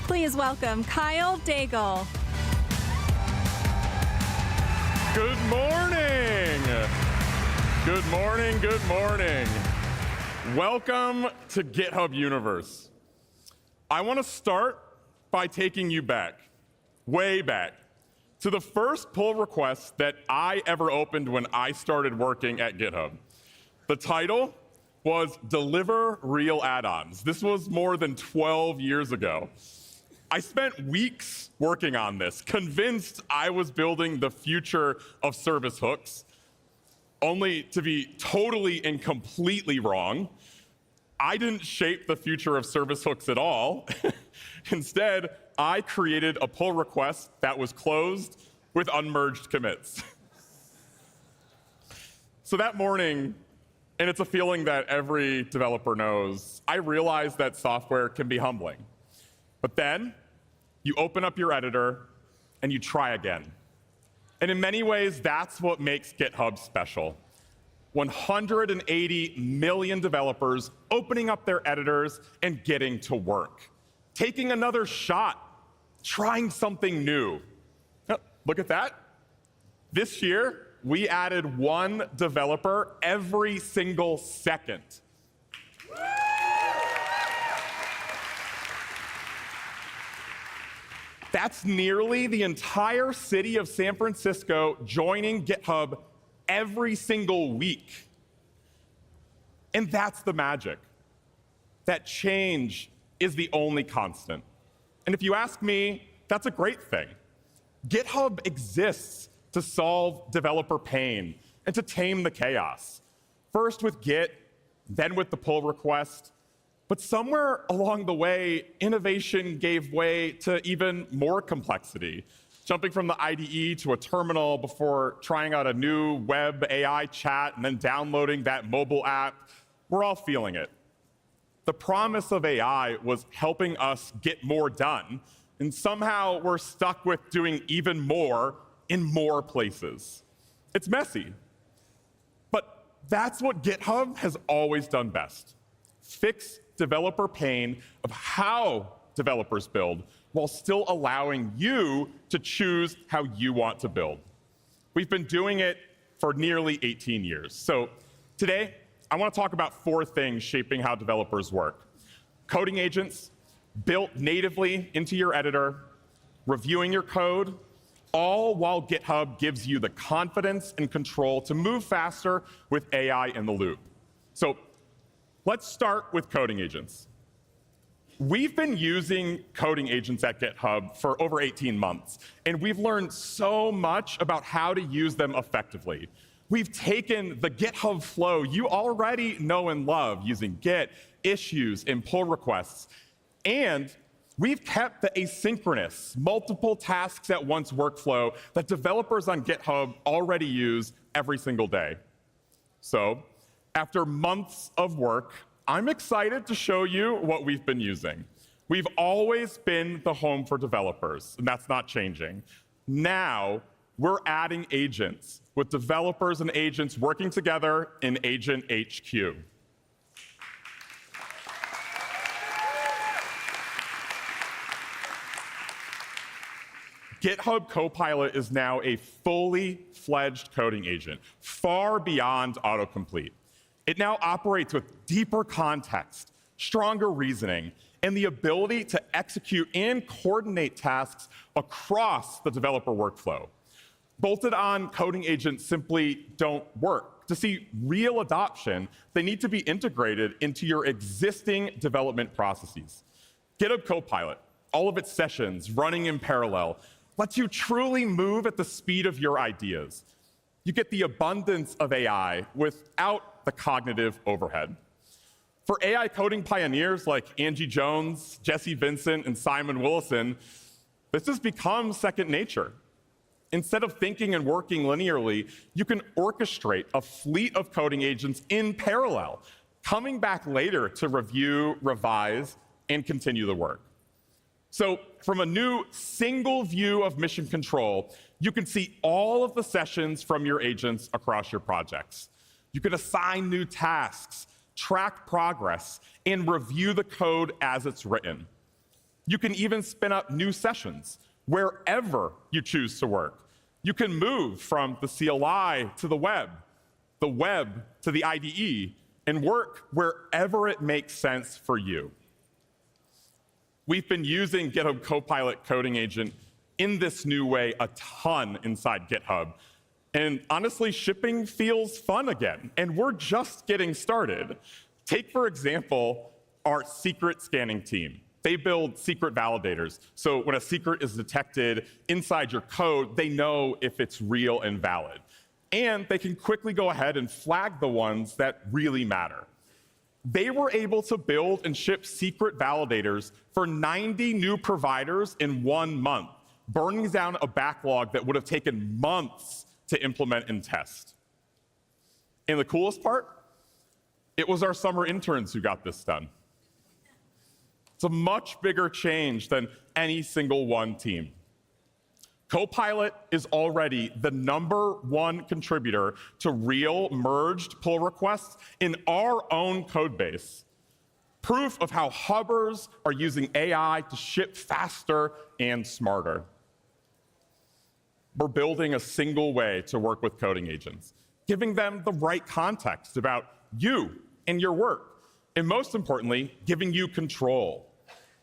Please welcome Kyle Daigle. Good morning. Good morning, good morning. Welcome to GitHub Universe. I want to start by taking you back, way back, to the first pull request that I ever opened when I started working at GitHub. The title was Deliver Real Add-ons. This was more than 12 years ago. I spent weeks working on this, convinced I was building the future of service hooks, only to be totally and completely wrong. I didn't shape the future of service hooks at all. Instead, I created a pull request that was closed with unmerged commits. So that morning, and it's a feeling that every developer knows, I realized that software can be humbling. But then, you open up your editor and you try again. And in many ways, that's what makes GitHub special. 180 million developers opening up their editors and getting to work. Taking another shot, trying something new. Oh, look at that. This year, we added one developer every single second. That's nearly the entire city of San Francisco joining GitHub every single week. And that's the magic. That change is the only constant. And if you ask me, that's a great thing. GitHub exists to solve developer pain and to tame the chaos. First with Git, then with the pull request. But somewhere along the way, innovation gave way to even more complexity, jumping from the IDE to a terminal before trying out a new web AI chat and then downloading that mobile app. We're all feeling it. The promise of AI was helping us get more done, and somehow we're stuck with doing even more in more places. It's messy, but that's what GitHub has always done best. Fix developer pain of how developers build while still allowing you to choose how you want to build. We've been doing it for nearly 18 years. So today, I want to talk about 4 things shaping how developers work. Coding agents, built natively into your editor, reviewing your code, all while GitHub gives you the confidence and control to move faster with AI in the loop. So let's start with coding agents. We've been using coding agents at GitHub for over 18 months, and we've learned so much about how to use them effectively. We've taken the GitHub flow you already know and love using Git, issues, and pull requests, and we've kept the asynchronous, multiple tasks at once workflow that developers on GitHub already use every single day. So, after months of work, I'm excited to show you what we've been using. We've always been the home for developers, and that's not changing. Now, we're adding agents, with developers and agents working together in Agent HQ. GitHub Copilot is now a fully fledged coding agent, far beyond autocomplete. It now operates with deeper context, stronger reasoning, and the ability to execute and coordinate tasks across the developer workflow. Bolted-on coding agents simply don't work. To see real adoption, they need to be integrated into your existing development processes. GitHub Copilot, all of its sessions running in parallel, lets you truly move at the speed of your ideas. You get the abundance of AI without the cognitive overhead. For AI coding pioneers like Angie Jones, Jesse Vincent, and Simon Willison, this has become second nature. Instead of thinking and working linearly, you can orchestrate a fleet of coding agents in parallel, coming back later to review, revise, and continue the work. So from a new single view of mission control, you can see all of the sessions from your agents across your projects. You can assign new tasks, track progress, and review the code as it's written. You can even spin up new sessions wherever you choose to work. You can move from the CLI to the web to the IDE, and work wherever it makes sense for you. We've been using GitHub Copilot Coding Agent in this new way a ton inside GitHub. And honestly, shipping feels fun again, and we're just getting started. Take, for example, our secret scanning team. They build secret validators. So when a secret is detected inside your code, they know if it's real and valid. And they can quickly go ahead and flag the ones that really matter. They were able to build and ship secret validators for 90 new providers in 1 month, burning down a backlog that would have taken months to implement and test. And the coolest part? It was our summer interns who got this done. It's a much bigger change than any single one team. Copilot is already the #1 contributor to real merged pull requests in our own code base. Proof of how hubbers are using AI to ship faster and smarter. We're building a single way to work with coding agents, giving them the right context about you and your work, and most importantly, giving you control.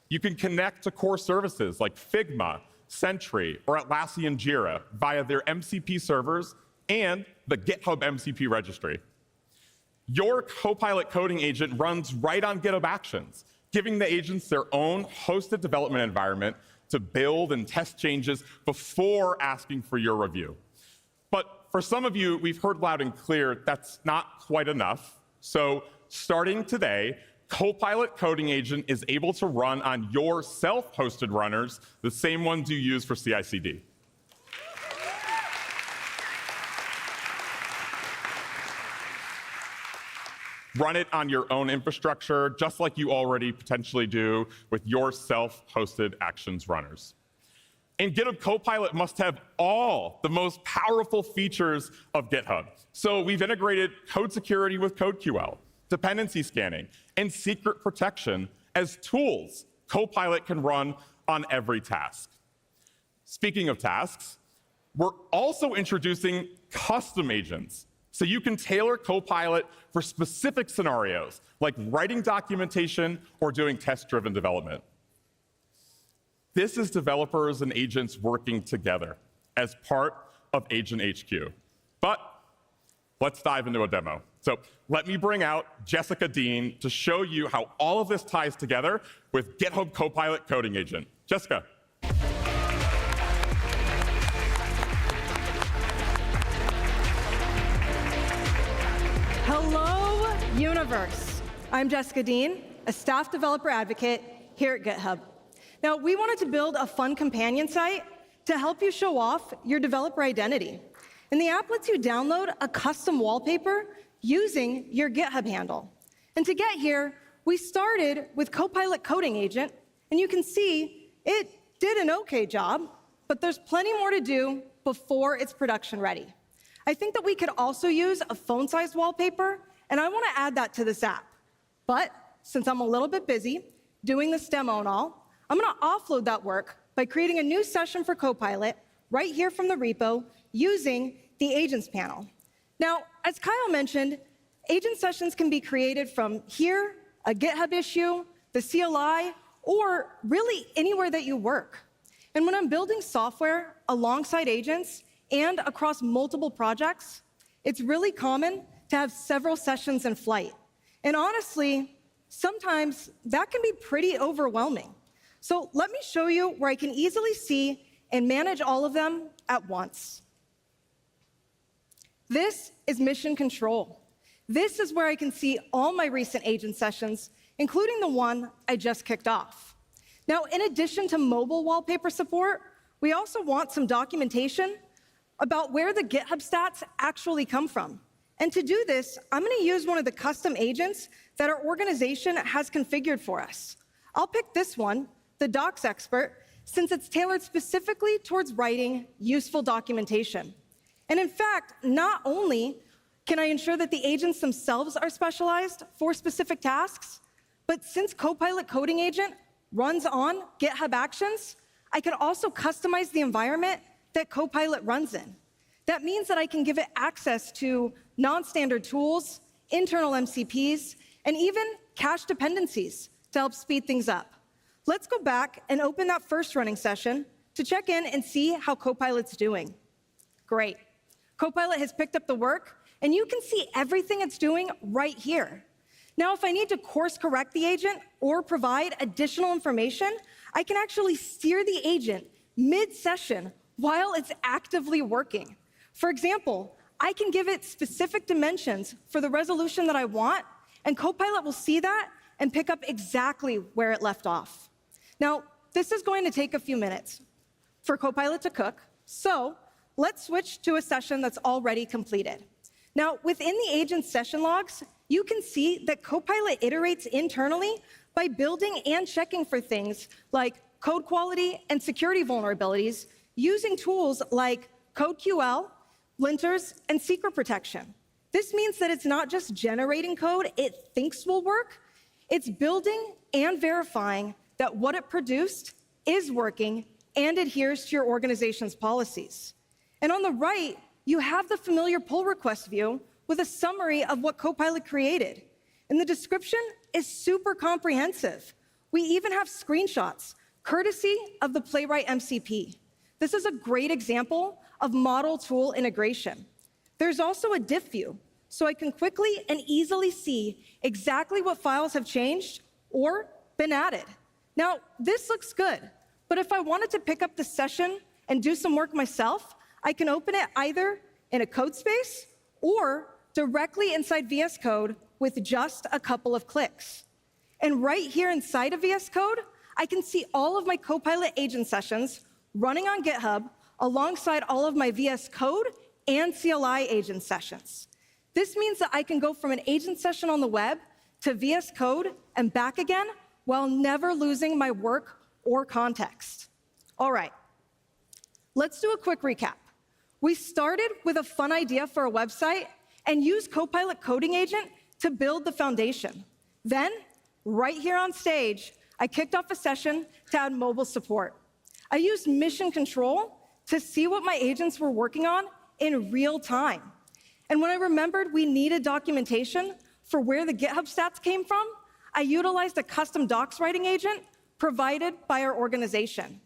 You can connect to core services like Figma, Sentry, or Atlassian Jira via their MCP servers and the GitHub MCP registry. Your Copilot coding agent runs right on GitHub Actions, giving the agents their own hosted development environment to build and test changes before asking for your review. But for some of you, we've heard loud and clear that's not quite enough. So starting today, Copilot Coding Agent is able to run on your self-hosted runners, the same ones you use for CI/CD. Run it on your own infrastructure, just like you already potentially do with your self-hosted Actions runners. And GitHub Copilot must have all the most powerful features of GitHub. So we've integrated code security with CodeQL, dependency scanning, and secret protection as tools Copilot can run on every task. Speaking of tasks, we're also introducing custom agents, so you can tailor Copilot for specific scenarios, like writing documentation or doing test-driven development. This is developers and agents working together as part of Agent HQ. But let's dive into a demo. So let me bring out Jessica Dean to show you how all of this ties together with GitHub Copilot Coding Agent. Jessica. Hello, Universe. I'm Jessica Dean, a staff developer advocate here at GitHub. Now, we wanted to build a fun companion site to help you show off your developer identity. And the app lets you download a custom wallpaper using your GitHub handle. And to get here, we started with Copilot Coding Agent, and you can see it did an okay job, but there's plenty more to do before it's production ready. I think that we could also use a phone-sized wallpaper, and I want to add that to this app. But since I'm a little bit busy doing this demo and all, I'm going to offload that work by creating a new session for Copilot right here from the repo using the Agents panel. Now, as Kyle mentioned, agent sessions can be created from here, a GitHub issue, the CLI, or really anywhere that you work. And when I'm building software alongside agents and across multiple projects, it's really common to have several sessions in flight. And honestly, sometimes that can be pretty overwhelming. So let me show you where I can easily see and manage all of them at once. this is mission control. This is where I can see all my recent agent sessions, including the one I just kicked off. Now, in addition to mobile wallpaper support, we also want some documentation about where the GitHub stats actually come from. And to do this, I'm going to use one of the custom agents that our organization has configured for us. I'll pick this one, the Docs Expert, since it's tailored specifically towards writing useful documentation. And in fact, not only can I ensure that the agents themselves are specialized for specific tasks, but since Copilot Coding Agent runs on GitHub Actions, I can also customize the environment that Copilot runs in. That means that I can give it access to non-standard tools, internal MCPs, and even cache dependencies to help speed things up. Let's go back and open that first running session to check in and see how Copilot's doing. Great. Copilot has picked up the work, and you can see everything it's doing right here. Now, if I need to course correct the agent or provide additional information, I can actually steer the agent mid-session while it's actively working. For example, I can give it specific dimensions for the resolution that I want, and Copilot will see that and pick up exactly where it left off. Now, this is going to take a few minutes for Copilot to cook, so let's switch to a session that's already completed. Now, within the agent's session logs, you can see that Copilot iterates internally by building and checking for things like code quality and security vulnerabilities using tools like CodeQL, linters, and secret protection. This means that it's not just generating code it thinks will work, it's building and verifying that what it produced is working and adheres to your organization's policies. And on the right, you have the familiar pull request view with a summary of what Copilot created. And the description is super comprehensive. We even have screenshots, courtesy of the Playwright MCP. This is a great example of model tool integration. There's also a diff view, so I can quickly and easily see exactly what files have changed or been added. Now, this looks good, but if I wanted to pick up the session and do some work myself, I can open it either in a code space or directly inside VS Code with just a couple of clicks. And right here inside of VS Code, I can see all of my Copilot agent sessions running on GitHub alongside all of my VS Code and CLI agent sessions. This means that I can go from an agent session on the web to VS Code and back again while never losing my work or context. All right, let's do a quick recap. We started with a fun idea for a website and used Copilot Coding Agent to build the foundation. Then, right here on stage, I kicked off a session to add mobile support. I used mission control to see what my agents were working on in real time. And when I remembered we needed documentation for where the GitHub stats came from, I utilized a custom docs writing agent provided by our organization.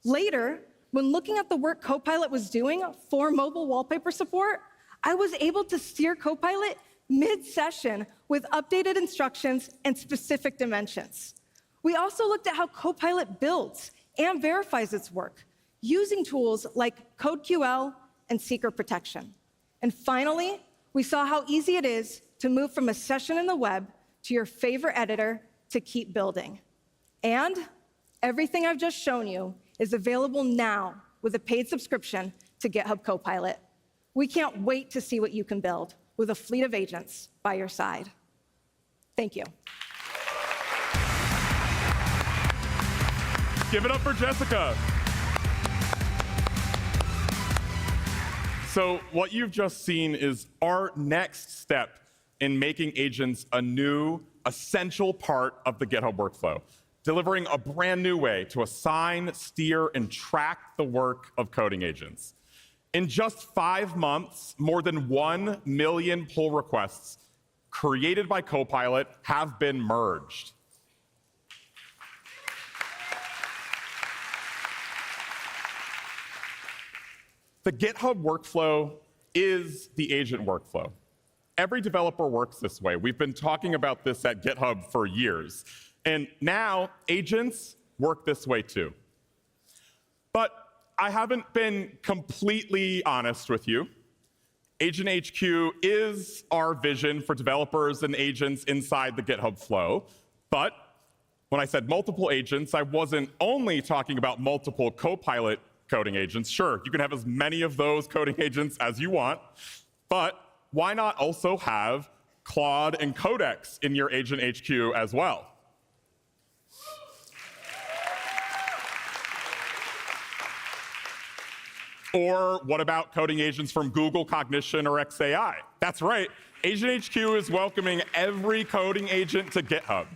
Later, when looking at the work Copilot was doing for mobile wallpaper support, I was able to steer Copilot mid-session with updated instructions and specific dimensions. We also looked at how Copilot builds and verifies its work using tools like CodeQL and secret protection. And finally, we saw how easy it is to move from a session in the web to your favorite editor to keep building. And everything I've just shown you is available now with a paid subscription to GitHub Copilot. We can't wait to see what you can build with a fleet of agents by your side. Thank you. Give it up for Jessica. So what you've just seen is our next step in making agents a new, essential part of the GitHub workflow, delivering a brand new way to assign, steer, and track the work of coding agents. In just 5 months, more than 1 million pull requests created by Copilot have been merged. The GitHub workflow is the agent workflow. Every developer works this way. We've been talking about this at GitHub for years. And now agents work this way too. But I haven't been completely honest with you. Agent HQ is our vision for developers and agents inside the GitHub flow. But when I said multiple agents, I wasn't only talking about multiple Copilot coding agents. Sure, you can have as many of those coding agents as you want, but why not also have Claude and Codex in your Agent HQ as well? Or what about coding agents from Google, Cognition, or XAI? That's right, Agent HQ is welcoming every coding agent to GitHub.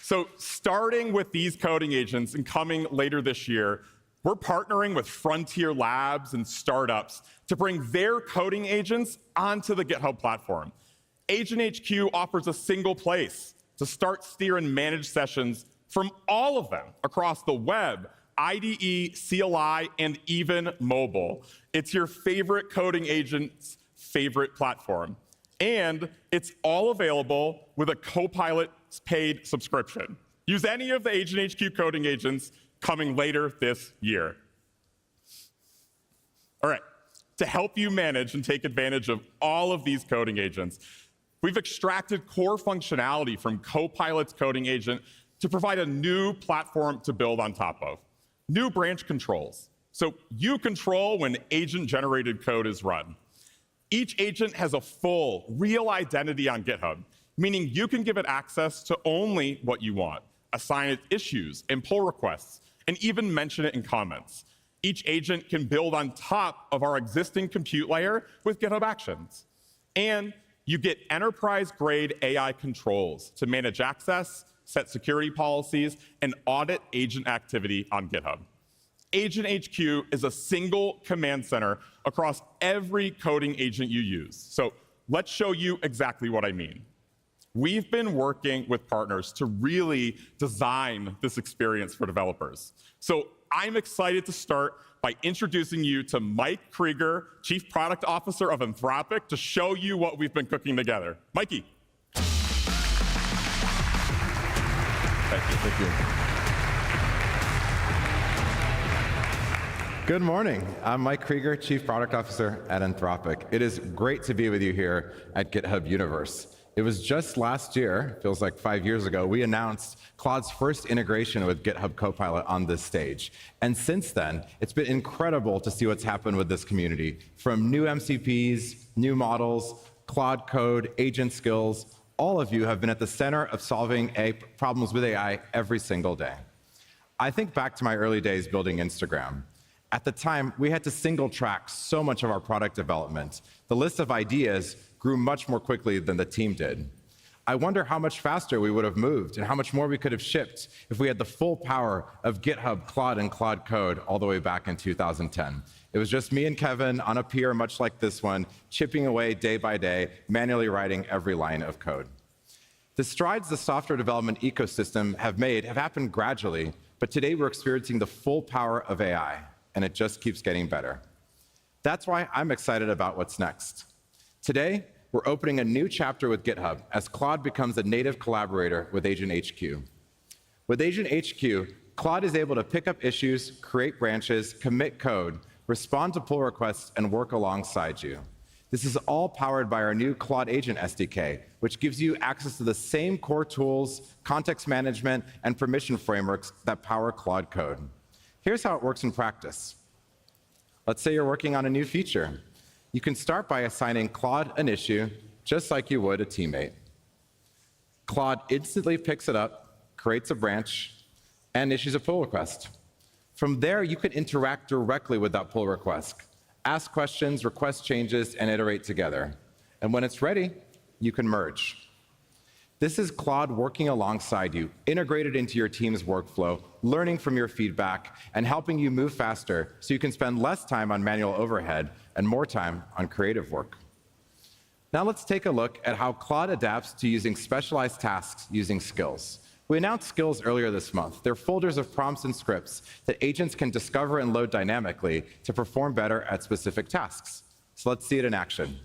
So starting with these coding agents and coming later this year, we're partnering with frontier labs and startups to bring their coding agents onto the GitHub platform. Agent HQ offers a single place to start, steer, and manage sessions from all of them across the web, IDE, CLI, and even mobile. It's your favorite coding agent's favorite platform. And it's all available with a Copilot paid subscription. Use any of the Agent HQ coding agents coming later this year. All right, to help you manage and take advantage of all of these coding agents, we've extracted core functionality from Copilot's coding agent to provide a new platform to build on top of. New branch controls, so you control when agent-generated code is run. Each agent has a full, real identity on GitHub, meaning you can give it access to only what you want, assign it issues and pull requests, and even mention it in comments. Each agent can build on top of our existing compute layer with GitHub Actions. And you get enterprise-grade AI controls to manage access, set security policies, and audit agent activity on GitHub. Agent HQ is a single command center across every coding agent you use. So let's show you exactly what I mean. We've been working with partners to really design this experience for developers. So I'm excited to start by introducing you to Mike Krieger, Chief Product Officer of Anthropic, to show you what we've been cooking together. Mikey. Thank you. Good morning. I'm Mike Krieger, Chief Product Officer at Anthropic. It is great to be with you here at GitHub Universe. It was just last year, feels like 5 years ago, we announced Claude's first integration with GitHub Copilot on this stage. And since then, it's been incredible to see what's happened with this community. From new MCPs, new models, Claude code, agent skills, all of you have been at the center of solving problems with AI every single day. I think back to my early days building Instagram. At the time, we had to single track so much of our product development. The list of ideas grew much more quickly than the team did. I wonder how much faster we would have moved and how much more we could have shipped if we had the full power of GitHub, Claude, and Claude Code all the way back in 2010. It was just me and Kevin on a pier much like this one, chipping away day by day, manually writing every line of code. The strides the software development ecosystem have made have happened gradually, but today we're experiencing the full power of AI, and it just keeps getting better. That's why I'm excited about what's next. Today, we're opening a new chapter with GitHub as Claude becomes a native collaborator with Agent HQ. With Agent HQ, Claude is able to pick up issues, create branches, commit code, respond to pull requests, and work alongside you. This is all powered by our new Claude Agent SDK, which gives you access to the same core tools, context management, and permission frameworks that power Claude Code. Here's how it works in practice. Let's say you're working on a new feature. You can start by assigning Claude an issue, just like you would a teammate. Claude instantly picks it up, creates a branch, and issues a pull request. From there, you can interact directly with that pull request, ask questions, request changes, and iterate together. And when it's ready, you can merge. This is Claude working alongside you, integrated into your team's workflow, learning from your feedback, and helping you move faster so you can spend less time on manual overhead and more time on creative work. Now let's take a look at how Claude adapts to using specialized tasks using skills. We announced skills earlier this month. They're folders of prompts and scripts that agents can discover and load dynamically to perform better at specific tasks. So let's see it in action.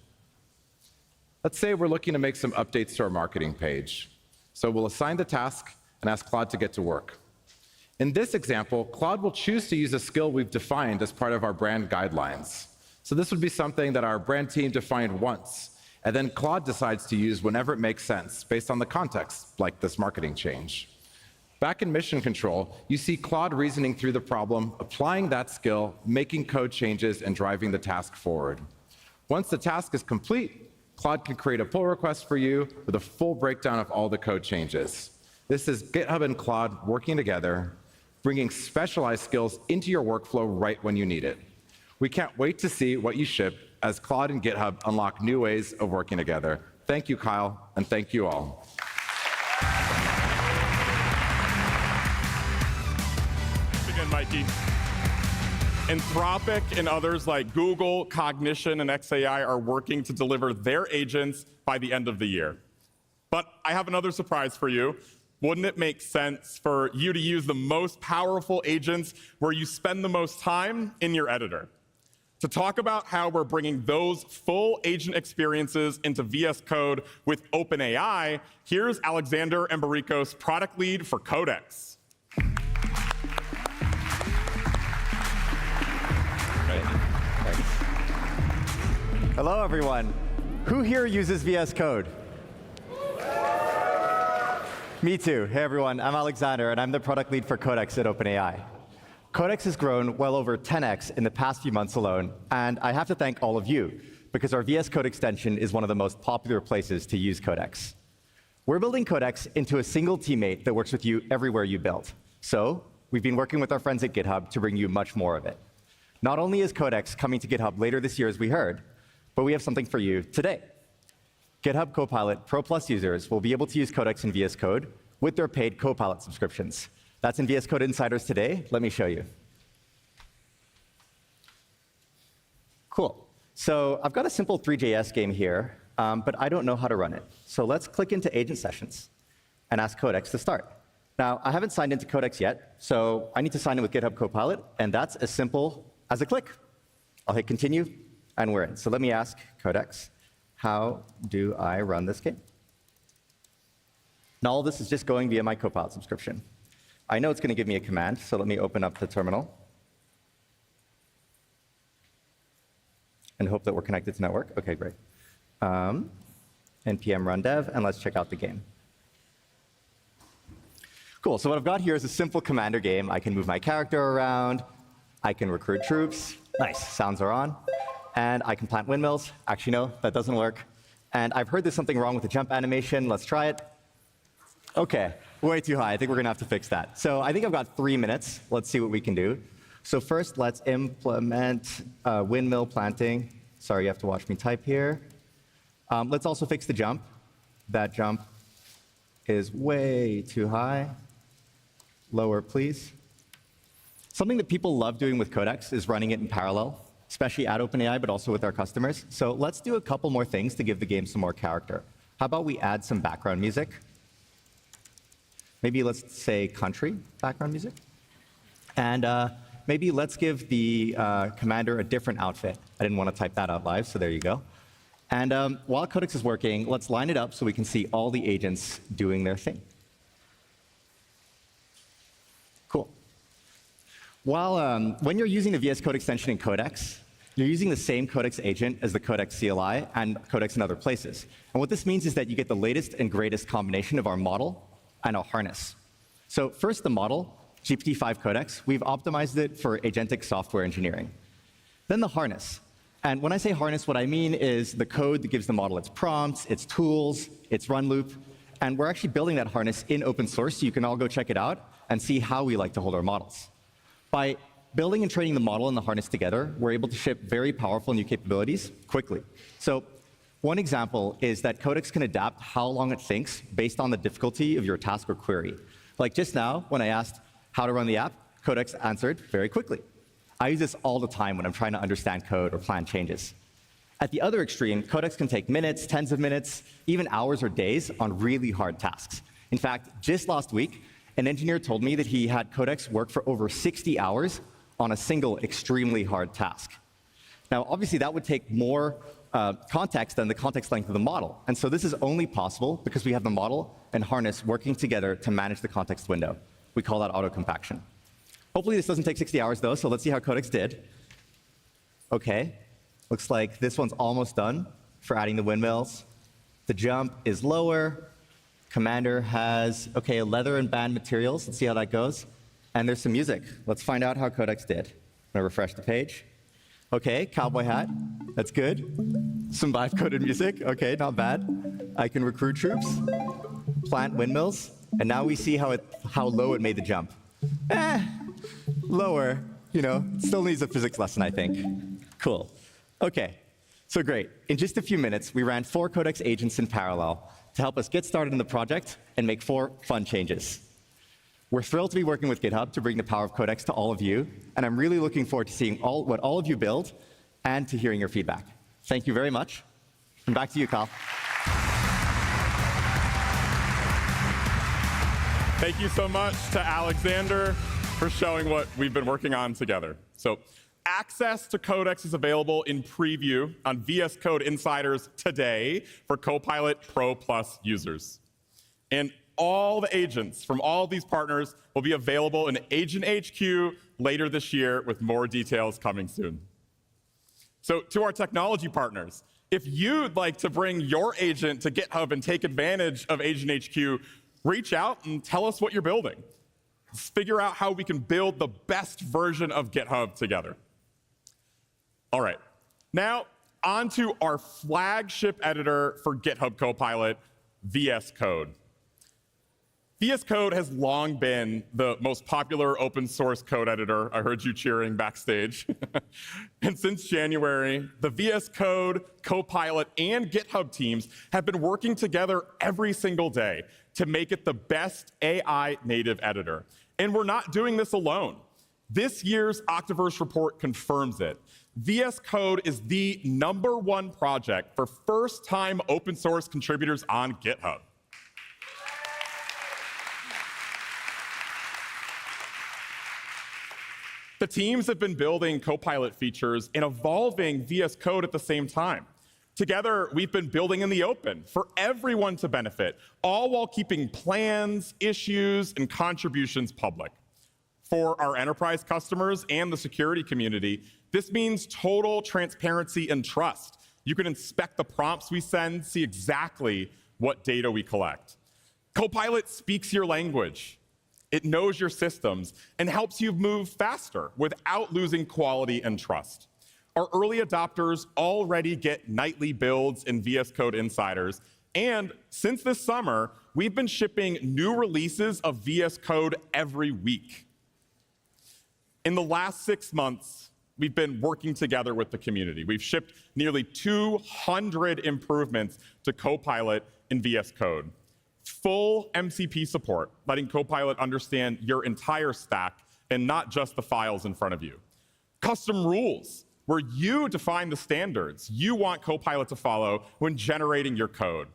Let's say we're looking to make some updates to our marketing page. So we'll assign the task and ask Claude to get to work. In this example, Claude will choose to use a skill we've defined as part of our brand guidelines. So this would be something that our brand team defined once, and then Claude decides to use whenever it makes sense based on the context, like this marketing change. Back in Mission Control, you see Claude reasoning through the problem, applying that skill, making code changes, and driving the task forward. Once the task is complete, Claude can create a pull request for you with a full breakdown of all the code changes. This is GitHub and Claude working together, bringing specialized skills into your workflow right when you need it. We can't wait to see what you ship as Claude and GitHub unlock new ways of working together. Thank you, Kyle, and thank you all. Again, Mikey. Anthropic and others like Google, Cognition, and XAI are working to deliver their agents by the end of the year. But I have another surprise for you. Wouldn't it make sense for you to use the most powerful agents where you spend the most time in your editor? To talk about how we're bringing those full agent experiences into VS Code with OpenAI, here's Alexander Embaricos, product lead for Codex. Hello, everyone. Who here uses VS Code? Me too. Hey, everyone. I'm Alexander, and I'm the product lead for Codex at OpenAI. Codex has grown well over 10x in the past few months alone, and I have to thank all of you, because our VS Code extension is one of the most popular places to use Codex. We're building Codex into a single teammate that works with you everywhere you build. So we've been working with our friends at GitHub to bring you much more of it. Not only is Codex coming to GitHub later this year, as we heard, but we have something for you today. GitHub Copilot Pro Plus users will be able to use Codex in VS Code with their paid Copilot subscriptions. That's in VS Code Insiders today. Let me show you. Cool. So I've got a simple 3JS game here, but I don't know how to run it. So let's click into Agent Sessions and ask Codex to start. Now, I haven't signed into Codex yet, so I need to sign in with GitHub Copilot, and that's as simple as a click. I'll hit Continue, and we're in. So let me ask Codex, how do I run this game? Now all this is just going via my Copilot subscription. I know it's going to give me a command, so let me open up the terminal and hope that we're connected to network. OK, great. npm run dev, and let's check out the game. Cool, so what I've got here is a simple commander game. I can move my character around. I can recruit troops. Nice, sounds are on. And I can plant windmills. Actually, no, that doesn't work. And I've heard there's something wrong with the jump animation. Let's try it. OK, way too high. I think we're going to have to fix that. So I think I've got 3 minutes. Let's see what we can do. So first, let's implement windmill planting. Sorry, you have to watch me type here. Let's also fix the jump. That jump is way too high. Lower, please. Something that people love doing with Codex is running it in parallel, especially at OpenAI, but also with our customers. So let's do a couple more things to give the game some more character. How about we add some background music? Maybe let's say country background music. And maybe let's give the commander a different outfit. I didn't want to type that out live, so there you go. And while Codex is working, let's line it up so we can see all the agents doing their thing. Cool. When you're using the VS Code extension in Codex, you're using the same Codex agent as the Codex CLI and Codex in other places. And what this means is that you get the latest and greatest combination of our model and our harness. So first, the model, GPT-5 Codex, we've optimized it for agentic software engineering. Then the harness. And when I say harness, what I mean is the code that gives the model its prompts, its tools, its run loop. And we're actually building that harness in open source, so you can all go check it out and see how we like to hold our models. By building and training the model and the harness together, we're able to ship very powerful new capabilities quickly. So one example is that Codex can adapt how long it thinks based on the difficulty of your task or query. Like just now, when I asked how to run the app, Codex answered very quickly. I use this all the time when I'm trying to understand code or plan changes. At the other extreme, Codex can take minutes, tens of minutes, even hours or days on really hard tasks. In fact, just last week, an engineer told me that he had Codex work for over 60 hours on a single extremely hard task. Now, obviously, that would take more context than the context length of the model. And so this is only possible because we have the model and harness working together to manage the context window, We call that auto-compaction. Hopefully this doesn't take 60 hours though, so let's see how Codex did. Okay, looks like this one's almost done for adding the windmills. The jump is lower. Commander has, okay, leather and band materials. Let's see how that goes. And there's some music. Let's find out how Codex did. I'm gonna refresh the page. Okay, cowboy hat, that's good. Some vibe-coded music, okay, not bad. I can recruit troops, plant windmills, and now we see how low it made the jump. Lower, still needs a physics lesson, I think. Cool. Okay, so great. In just a few minutes, we ran 4 Codex agents in parallel to help us get started in the project and make 4 fun changes. We're thrilled to be working with GitHub to bring the power of Codex to all of you, and I'm really looking forward to seeing what all of you build and to hearing your feedback. Thank you very much. And back to you, Kyle. Thank you so much to Alexander for showing what we've been working on together. So, access to Codex is available in preview on VS Code Insiders today for Copilot Pro Plus users. And all the agents from all these partners will be available in Agent HQ later this year with more details coming soon. So to our technology partners, if you'd like to bring your agent to GitHub and take advantage of Agent HQ, reach out and tell us what you're building. Let's figure out how we can build the best version of GitHub together. All right, now on to our flagship editor for GitHub Copilot, VS Code. VS Code has long been the most popular open source code editor. I heard you cheering backstage. And since January, the VS Code, Copilot, and GitHub teams have been working together every single day to make it the best AI native editor. And we're not doing this alone. This year's Octoverse report confirms it. VS Code is the #1 project for first-time open source contributors on GitHub. The teams have been building Copilot features and evolving VS Code at the same time. Together, we've been building in the open for everyone to benefit, all while keeping plans, issues, and contributions public. For our enterprise customers and the security community, this means total transparency and trust. You can inspect the prompts we send, see exactly what data we collect. Copilot speaks your language. It knows your systems and helps you move faster without losing quality and trust. Our early adopters already get nightly builds in VS Code Insiders, and since this summer, we've been shipping new releases of VS Code every week. In the last 6 months, we've been working together with the community. We've shipped nearly 200 improvements to Copilot in VS Code. Full MCP support, letting Copilot understand your entire stack and not just the files in front of you. Custom rules, where you define the standards you want Copilot to follow when generating your code.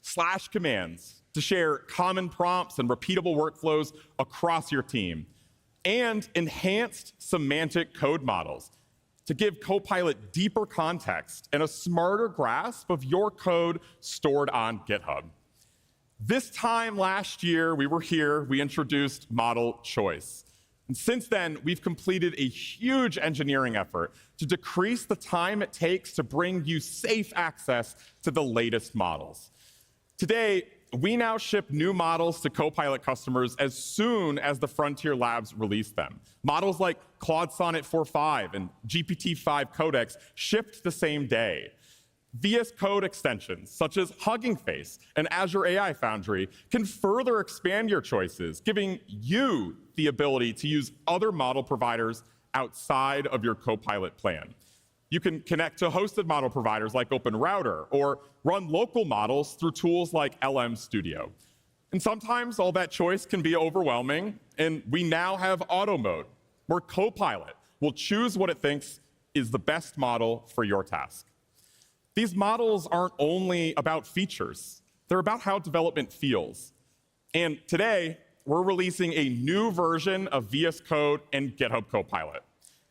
Slash commands to share common prompts and repeatable workflows across your team. And enhanced semantic code models to give Copilot deeper context and a smarter grasp of your code stored on GitHub. This time last year, we introduced model choice. And since then, we've completed a huge engineering effort to decrease the time it takes to bring you safe access to the latest models. Today, we now ship new models to Copilot customers as soon as the Frontier Labs release them. Models like Claude Sonnet 4.5 and GPT-5 Codex shipped the same day. VS Code extensions, such as Hugging Face and Azure AI Foundry, can further expand your choices, giving you the ability to use other model providers outside of your Copilot plan. You can connect to hosted model providers like OpenRouter or run local models through tools like LM Studio. And sometimes all that choice can be overwhelming, and we now have auto mode, where Copilot will choose what it thinks is the best model for your task. These models aren't only about features, they're about how development feels. And today, we're releasing a new version of VS Code and GitHub Copilot.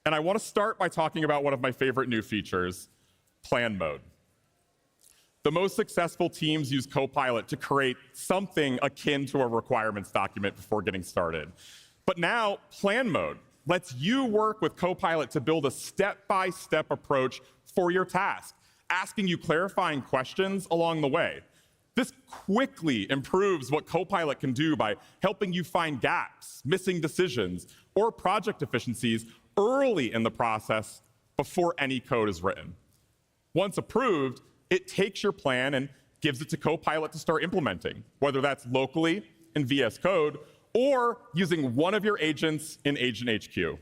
And I want to start by talking about one of my favorite new features, plan mode. The most successful teams use Copilot to create something akin to a requirements document before getting started. But now, plan mode lets you work with Copilot to build a step-by-step approach for your task, asking you clarifying questions along the way. This quickly improves what Copilot can do by helping you find gaps, missing decisions, or project efficiencies early in the process before any code is written. Once approved, it takes your plan and gives it to Copilot to start implementing, whether that's locally in VS Code or using one of your agents in Agent HQ.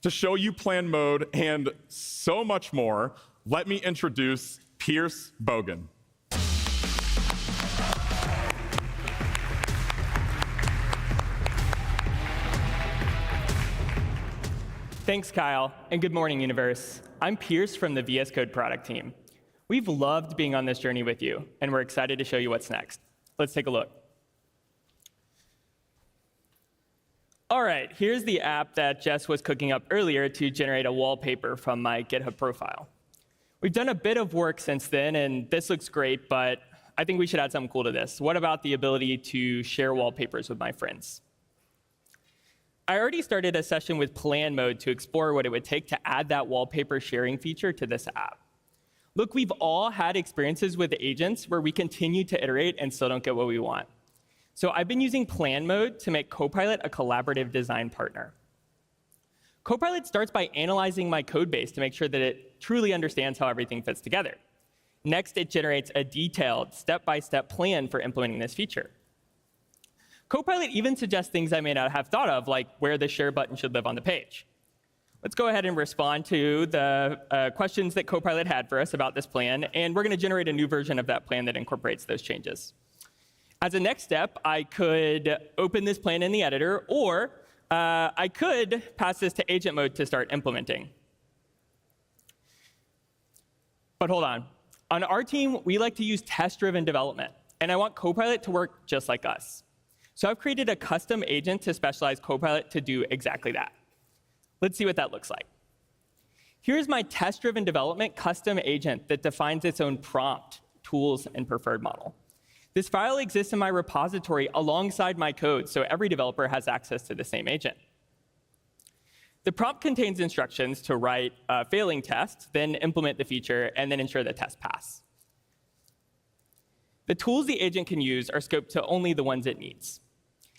To show you plan mode and so much more, let me introduce Pierce Bogan. Thanks, Kyle, and good morning, Universe. I'm Pierce from the VS Code product team. We've loved being on this journey with you, and we're excited to show you what's next. Let's take a look. All right, here's the app that Jess was cooking up earlier to generate a wallpaper from my GitHub profile. We've done a bit of work since then, and this looks great, but I think we should add something cool to this. What about the ability to share wallpapers with my friends? I already started a session with plan mode to explore what it would take to add that wallpaper sharing feature to this app. Look, we've all had experiences with agents where we continue to iterate and still don't get what we want. So I've been using plan mode to make Copilot a collaborative design partner. Copilot starts by analyzing my code base to make sure that it truly understands how everything fits together. Next, it generates a detailed step-by-step plan for implementing this feature. Copilot even suggests things I may not have thought of, like where the share button should live on the page. Let's go ahead and respond to the questions that Copilot had for us about this plan, and we're going to generate a new version of that plan that incorporates those changes. As a next step, I could open this plan in the editor, or I could pass this to agent mode to start implementing. But hold on. On our team, we like to use test-driven development, and I want Copilot to work just like us. So I've created a custom agent to specialize Copilot to do exactly that. Let's see what that looks like. Here's my test-driven development custom agent that defines its own prompt, tools, and preferred model. This file exists in my repository alongside my code, so every developer has access to the same agent. The prompt contains instructions to write a failing test, then implement the feature, and then ensure the test pass. The tools the agent can use are scoped to only the ones it needs.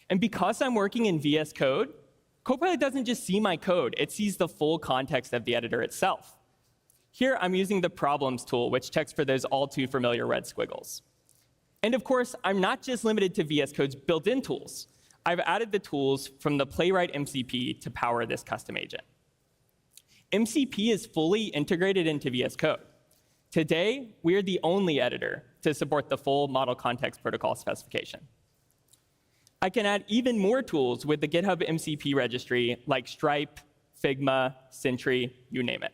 And because I'm working in VS Code, Copilot doesn't just see my code, it sees the full context of the editor itself. Here, I'm using the problems tool, which checks for those all too familiar red squiggles. And of course, I'm not just limited to VS Code's built-in tools. I've added the tools from the Playwright MCP to power this custom agent. MCP is fully integrated into VS Code. Today, we're the only editor to support the full Model Context Protocol specification. I can add even more tools with the GitHub MCP registry, like Stripe, Figma, Sentry, you name it.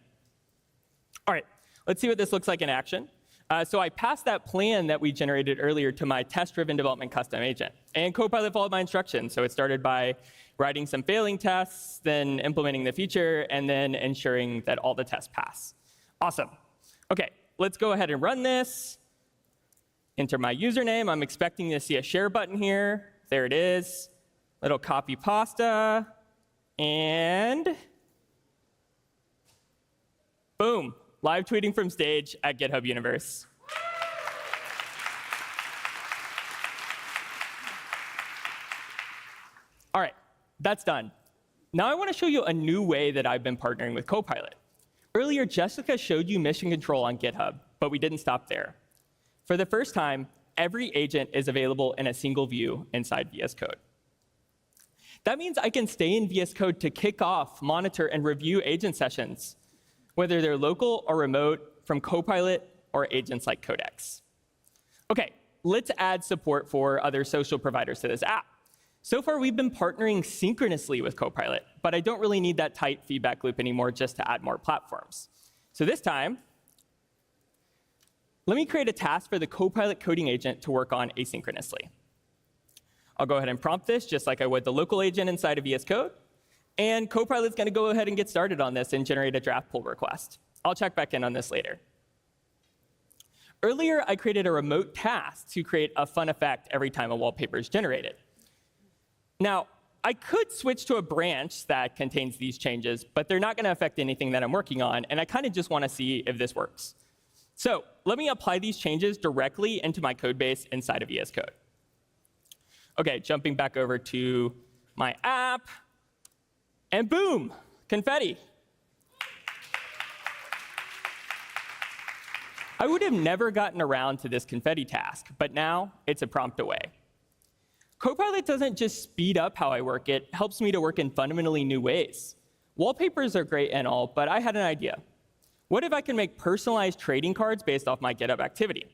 All right, let's see what this looks like in action. So I passed that plan that we generated earlier to my test-driven development custom agent. And Copilot followed my instructions. So it started by writing some failing tests, then implementing the feature, and then ensuring that all the tests pass. Awesome. OK, let's go ahead and run this. Enter my username. I'm expecting to see a share button here. There it is. Little copy pasta. And boom. Live tweeting from stage at GitHub Universe. All right, that's done. Now I want to show you a new way that I've been partnering with Copilot. Earlier, Jessica showed you mission control on GitHub, but we didn't stop there. For the first time, every agent is available in a single view inside VS Code. That means I can stay in VS Code to kick off, monitor, and review agent sessions, whether they're local or remote, from Copilot or agents like Codex. OK, let's add support for other social providers to this app. So far, we've been partnering synchronously with Copilot, but I don't really need that tight feedback loop anymore just to add more platforms. So this time, let me create a task for the Copilot coding agent to work on asynchronously. I'll go ahead and prompt this just like I would the local agent inside of VS Code. And Copilot's going to go ahead and get started on this and generate a draft pull request. I'll check back in on this later. Earlier, I created a remote task to create a fun effect every time a wallpaper is generated. Now, I could switch to a branch that contains these changes, but they're not going to affect anything that I'm working on, and I kind of just want to see if this works. So let me apply these changes directly into my code base inside of VS Code. OK, jumping back over to my app, and boom, confetti. I would have never gotten around to this confetti task, but now it's a prompt away. Copilot doesn't just speed up how I work, it helps me to work in fundamentally new ways. Wallpapers are great and all, but I had an idea. What if I can make personalized trading cards based off my GitHub activity?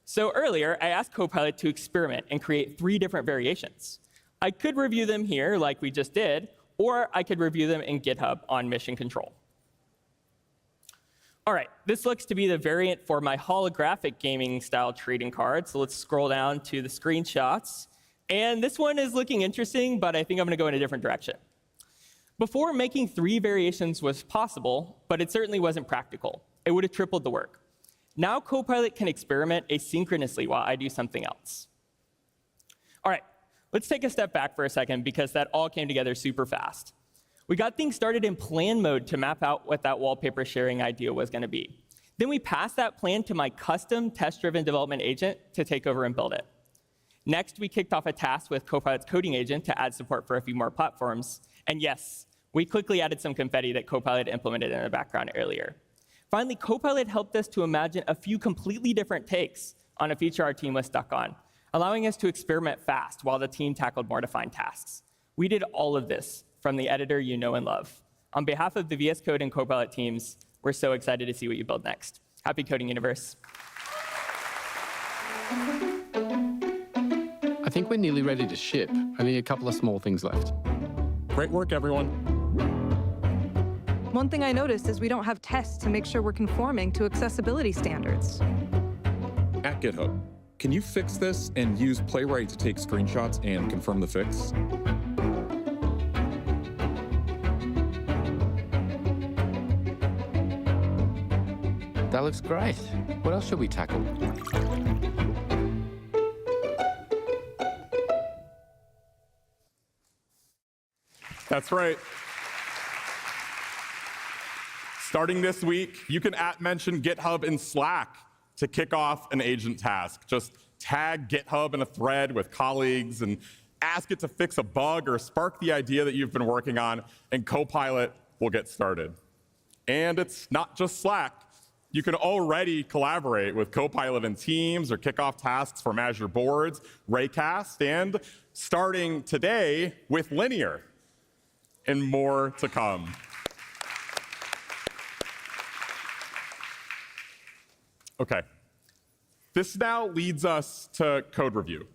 So earlier, I asked Copilot to experiment and create 3 different variations. I could review them here, like we just did, or I could review them in GitHub on mission control. All right, this looks to be the variant for my holographic gaming-style trading card. So let's scroll down to the screenshots. And this one is looking interesting, but I think I'm going to go in a different direction. Before, making 3 variations was possible, but it certainly wasn't practical. It would have tripled the work. Now Copilot can experiment asynchronously while I do something else. All right, let's take a step back for a second, because that all came together super fast. We got things started in plan mode to map out what that wallpaper sharing idea was going to be. Then we passed that plan to my custom test-driven development agent to take over and build it. Next, we kicked off a task with Copilot's coding agent to add support for a few more platforms. And yes, we quickly added some confetti that Copilot implemented in the background earlier. Finally, Copilot helped us to imagine a few completely different takes on a feature our team was stuck on, allowing us to experiment fast while the team tackled more defined tasks. We did all of this from the editor you know and love. On behalf of the VS Code and Copilot teams, we're so excited to see what you build next. Happy coding, Universe. I think we're nearly ready to ship. Only a couple of small things left. Great work, everyone. One thing I noticed is we don't have tests to make sure we're conforming to accessibility standards. At GitHub, can you fix this and use Playwright to take screenshots and confirm the fix? That looks great. What else should we tackle? That's right. Starting this week, you can @mention GitHub in Slack to kick off an agent task. Just tag GitHub in a thread with colleagues and ask it to fix a bug or spark the idea that you've been working on, and Copilot will get started. And it's not just Slack. You can already collaborate with Copilot in Teams or kick off tasks from Azure Boards, Raycast, and starting today with Linear, and more to come. Okay, this now leads us to code review.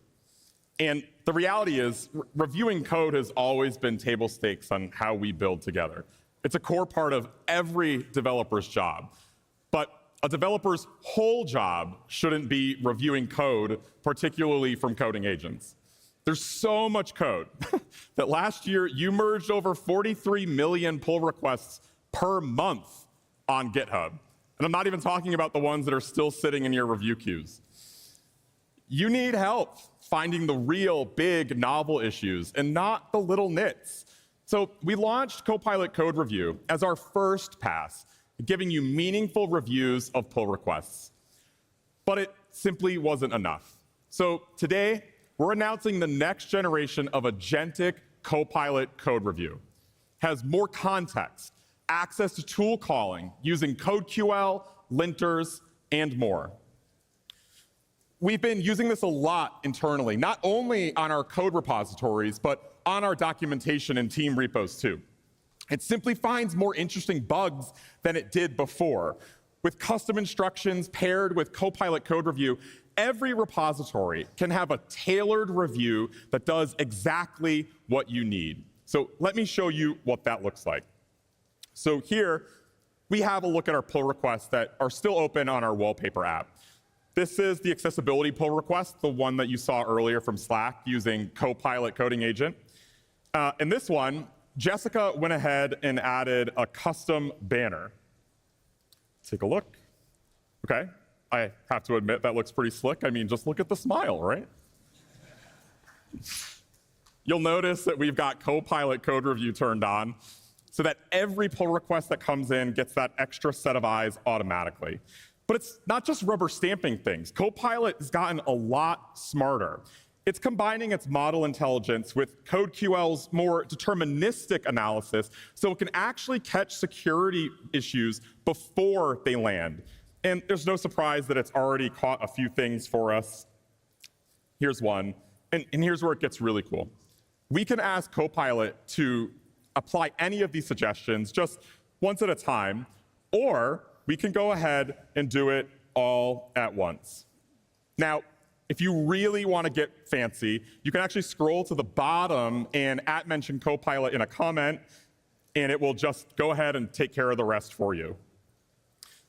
And the reality is, reviewing code has always been table stakes on how we build together. It's a core part of every developer's job. But a developer's whole job shouldn't be reviewing code, particularly from coding agents. There's so much code that last year you merged over 43 million pull requests per month on GitHub. And I'm not even talking about the ones that are still sitting in your review queues. You need help finding the real big novel issues and not the little nits. So we launched Copilot Code Review as our first pass, giving you meaningful reviews of pull requests. But it simply wasn't enough. So today, we're announcing the next generation of agentic Copilot Code Review. It has more context, access to tool calling using CodeQL, linters, and more. We've been using this a lot internally, not only on our code repositories, but on our documentation and team repos too. It simply finds more interesting bugs than it did before. With custom instructions paired with Copilot Code Review, every repository can have a tailored review that does exactly what you need. So let me show you what that looks like. So here, we have a look at our pull requests that are still open on our wallpaper app. This is the accessibility pull request, the one that you saw earlier from Slack using Copilot Coding Agent. In this one, Jessica went ahead and added a custom banner. Take a look. Okay, I have to admit that looks pretty slick. I mean, just look at the smile, right? You'll notice that we've got Copilot code review turned on so that every pull request that comes in gets that extra set of eyes automatically. But it's not just rubber stamping things. Copilot has gotten a lot smarter. It's combining its model intelligence with CodeQL's more deterministic analysis so it can actually catch security issues before they land. And there's no surprise that it's already caught a few things for us. Here's one, and here's where it gets really cool. We can ask Copilot to apply any of these suggestions just once at a time, or we can go ahead and do it all at once. Now, if you really want to get fancy, you can actually scroll to the bottom and @mention Copilot in a comment, and it will just go ahead and take care of the rest for you.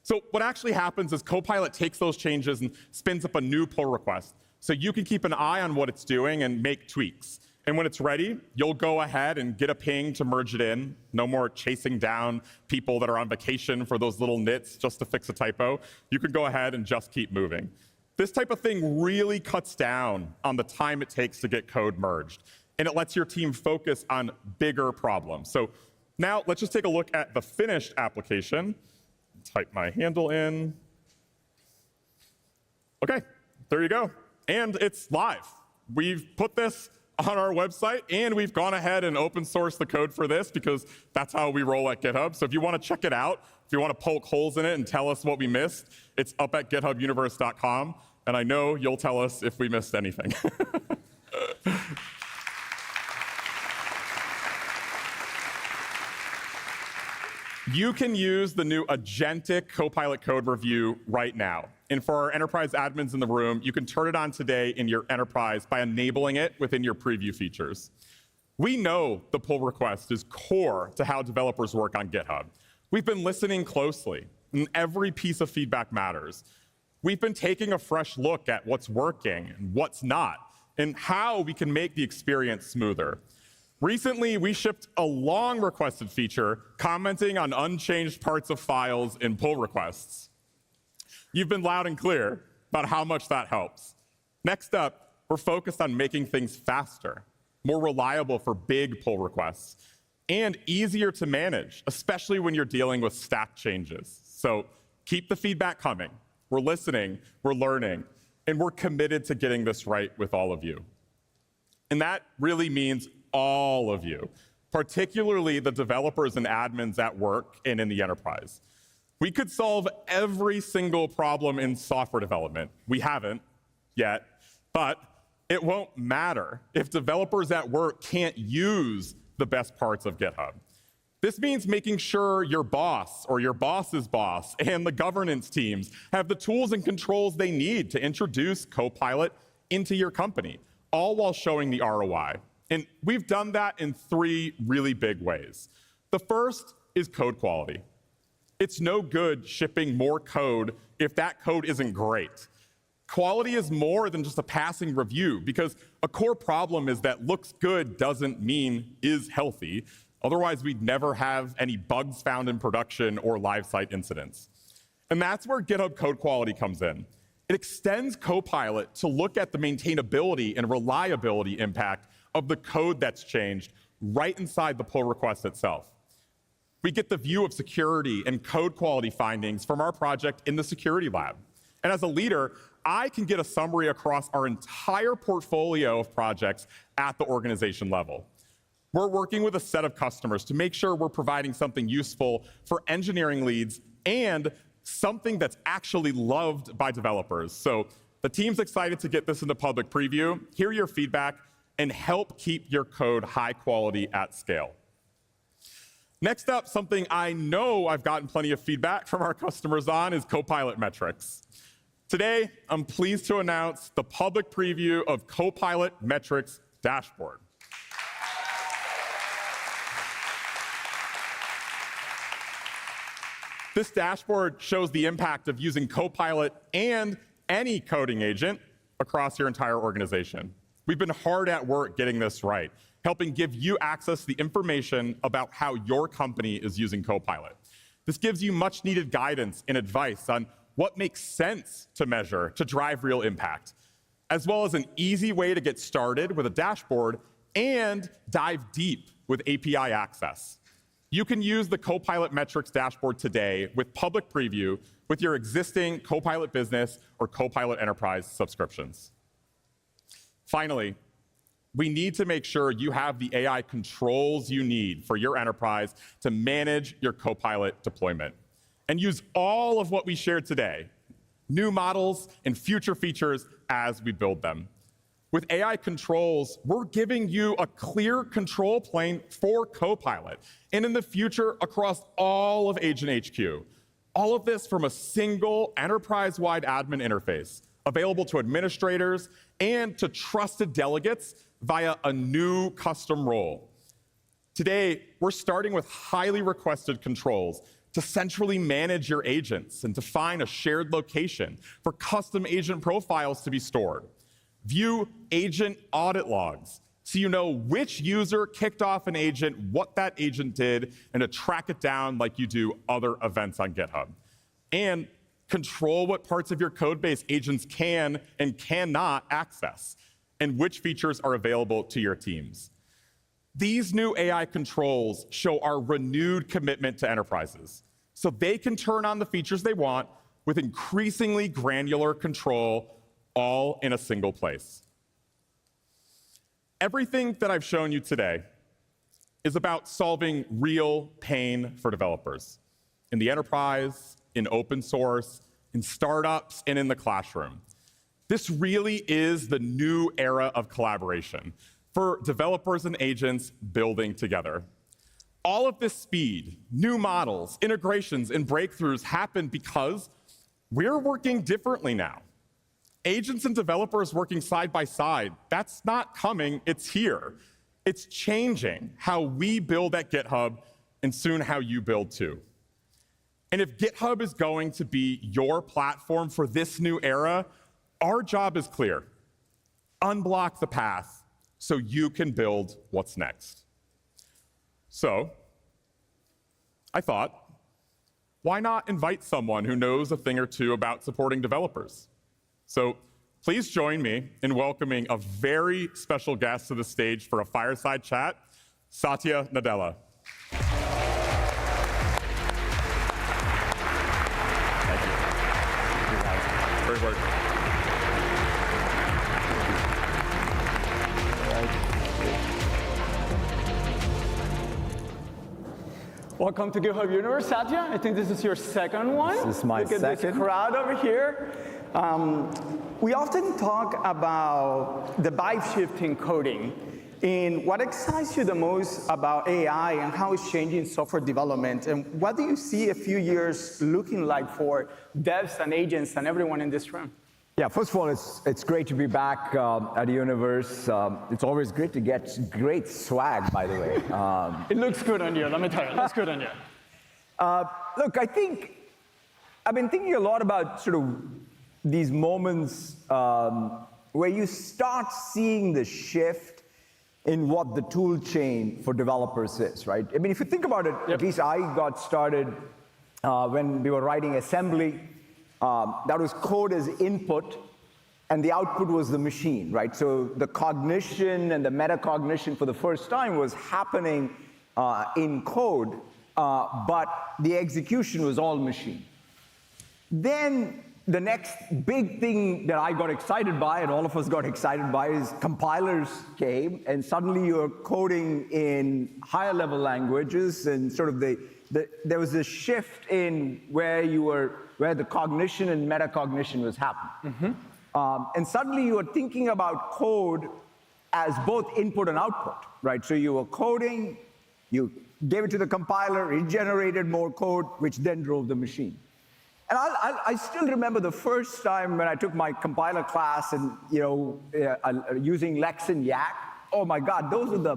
So what actually happens is Copilot takes those changes and spins up a new pull request, so you can keep an eye on what it's doing and make tweaks. And when it's ready, you'll go ahead and get a ping to merge it in. No more chasing down people that are on vacation for those little nits just to fix a typo. You can go ahead and just keep moving. This type of thing really cuts down on the time it takes to get code merged, and it lets your team focus on bigger problems. So now let's just take a look at the finished application. Type my handle in. Okay, there you go. And it's live. We've put this on our website, and we've gone ahead and open sourced the code for this because that's how we roll at GitHub. So if you want to check it out, if you want to poke holes in it and tell us what we missed, it's up at githubuniverse.com, and I know you'll tell us if we missed anything. You can use the new agentic Copilot code review right now. And for our enterprise admins in the room, you can turn it on today in your enterprise by enabling it within your preview features. We know the pull request is core to how developers work on GitHub. We've been listening closely, and every piece of feedback matters. We've been taking a fresh look at what's working and what's not, and how we can make the experience smoother. Recently, we shipped a long requested feature commenting on unchanged parts of files in pull requests. You've been loud and clear about how much that helps. Next up, we're focused on making things faster, more reliable for big pull requests, and easier to manage, especially when you're dealing with stack changes. So keep the feedback coming. We're listening, we're learning, and we're committed to getting this right with all of you. And that really means all of you, particularly the developers and admins at work and in the enterprise. We could solve every single problem in software development. We haven't yet, but it won't matter if developers at work can't use the best parts of GitHub. This means making sure your boss or your boss's boss and the governance teams have the tools and controls they need to introduce Copilot into your company, all while showing the ROI. And we've done that in 3 really big ways. The first is code quality. It's no good shipping more code if that code isn't great. Quality is more than just a passing review, because a core problem is that looks good doesn't mean is healthy. Otherwise, we'd never have any bugs found in production or live site incidents. And that's where GitHub code quality comes in. It extends Copilot to look at the maintainability and reliability impact of the code that's changed right inside the pull request itself. We get the view of security and code quality findings from our project in the security lab. And as a leader, I can get a summary across our entire portfolio of projects at the organization level. We're working with a set of customers to make sure we're providing something useful for engineering leads and something that's actually loved by developers. So the team's excited to get this into public preview, hear your feedback, and help keep your code high quality at scale. Next up, something I know I've gotten plenty of feedback from our customers on is Copilot Metrics. Today, I'm pleased to announce the public preview of Copilot Metrics Dashboard. This dashboard shows the impact of using Copilot and any coding agent across your entire organization. We've been hard at work getting this right, helping give you access to the information about how your company is using Copilot. This gives you much needed guidance and advice on what makes sense to measure to drive real impact, as well as an easy way to get started with a dashboard and dive deep with API access. You can use the Copilot Metrics Dashboard today with public preview with your existing Copilot Business or Copilot Enterprise subscriptions. Finally, we need to make sure you have the AI controls you need for your enterprise to manage your Copilot deployment and use all of what we shared today, new models and future features as we build them. With AI controls, we're giving you a clear control plane for Copilot, and in the future, across all of Agent HQ. All of this from a single enterprise-wide admin interface, available to administrators and to trusted delegates via a new custom role. Today, we're starting with highly requested controls to centrally manage your agents and define a shared location for custom agent profiles to be stored. View agent audit logs so you know which user kicked off an agent, what that agent did, and to track it down like you do other events on GitHub. And control what parts of your code base agents can and cannot access, and which features are available to your teams. These new AI controls show our renewed commitment to enterprises, so they can turn on the features they want with increasingly granular control, all in a single place. Everything that I've shown you today is about solving real pain for developers in the enterprise, in open source, in startups, and in the classroom. This really is the new era of collaboration for developers and agents building together. All of this speed, new models, integrations, and breakthroughs happen because we're working differently now. Agents and developers working side by side, that's not coming, it's here. It's changing how we build at GitHub and soon how you build too. And if GitHub is going to be your platform for this new era, our job is clear. Unblock the path so you can build what's next. So, I thought, why not invite someone who knows a thing or two about supporting developers? So please join me in welcoming a very special guest to the stage for a fireside chat, Satya Nadella. Thank you. Great work. Welcome to GitHub Universe, Satya. I think this is your second one. This is my second. Look at this crowd over here. We often talk about the vibe shift in coding. And what excites you the most about AI and how it's changing software development? And what do you see a few years looking like for devs and agents and everyone in this room? Yeah, first of all, it's great to be back at Universe. It's always great to get great swag, by the way. It looks good on you, let me tell you. It looks good on you. Look, I think I've been thinking a lot about sort of these moments where you start seeing the shift in what the tool chain for developers is, right? I mean, if you think about it, at least I got started when we were writing assembly. That was code as input, and the output was the machine, right? So the cognition and the metacognition for the first time was happening in code, but the execution was all machine. Then the next big thing that I got excited by, and all of us got excited by, is compilers came, and suddenly you're coding in higher level languages, and sort of there was a shift in where the cognition and metacognition was happening. And suddenly you were thinking about code as both input and output, right? So you were coding, you gave it to the compiler, it generated more code, which then drove the machine. And I still remember the first time when I took my compiler class and, using Lex and Yak. Oh my God, those are the